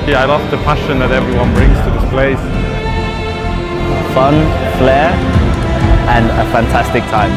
Yeah, I love the passion that everyone brings to this place. Fun, flair, and a fantastic time.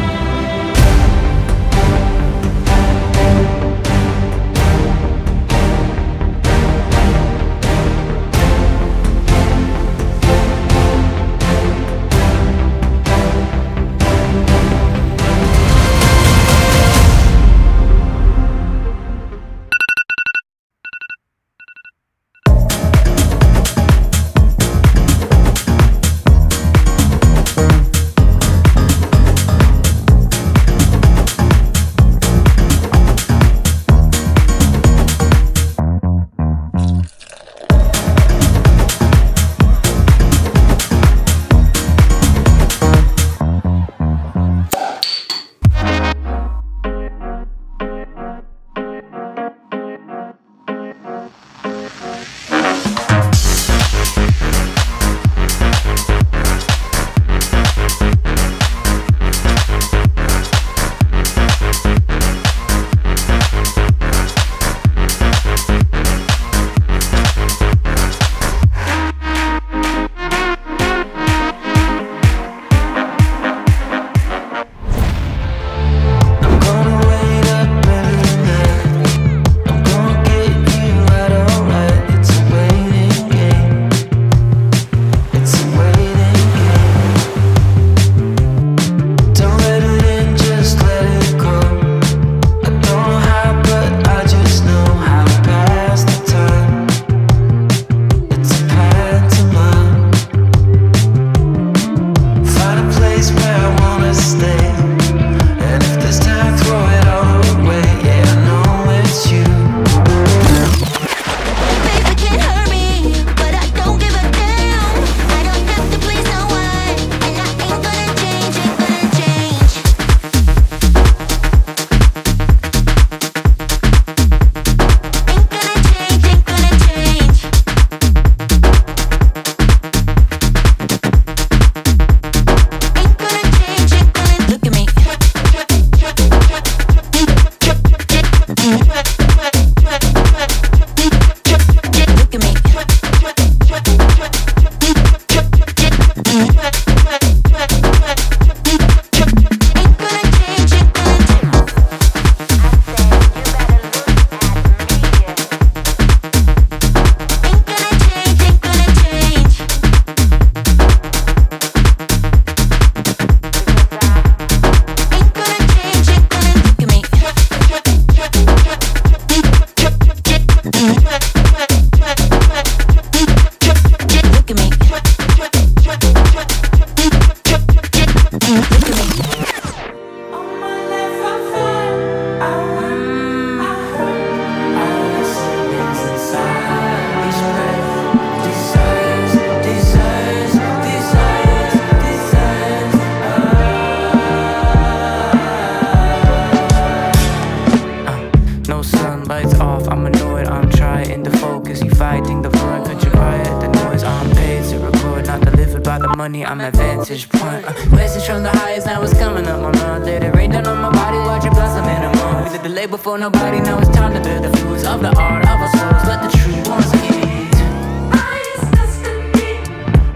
I'm at vantage point. Message from the highest, now it's coming up my mind. Let it rain down on my body, watch it blossom in a month. We did the labor for nobody, now it's time to build the fruits of the art of our souls. Let the truth once again.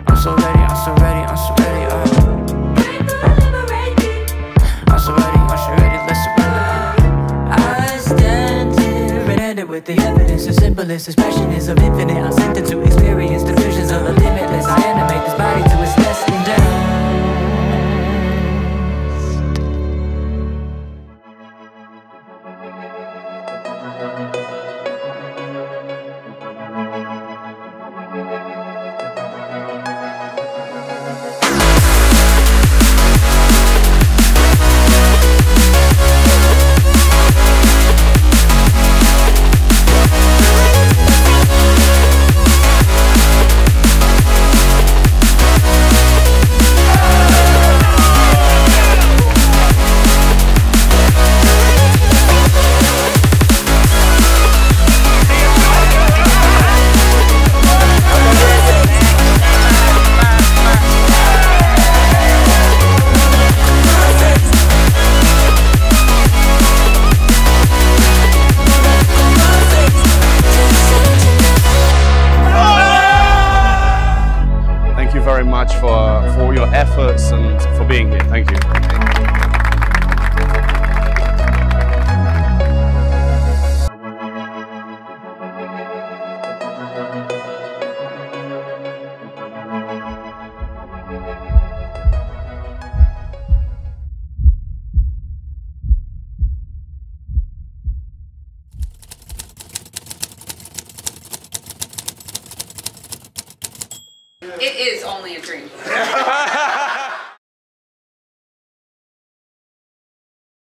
I'm so ready, I'm so ready, I'm so ready. I'm so ready, I'm so ready, let's surrender. I stand here red-handed with the evidence. The simplest expression is of infinite. I'm sent to experience the visions of the limitless. I animate this body to its destined death. for your efforts and for being here. Thank you.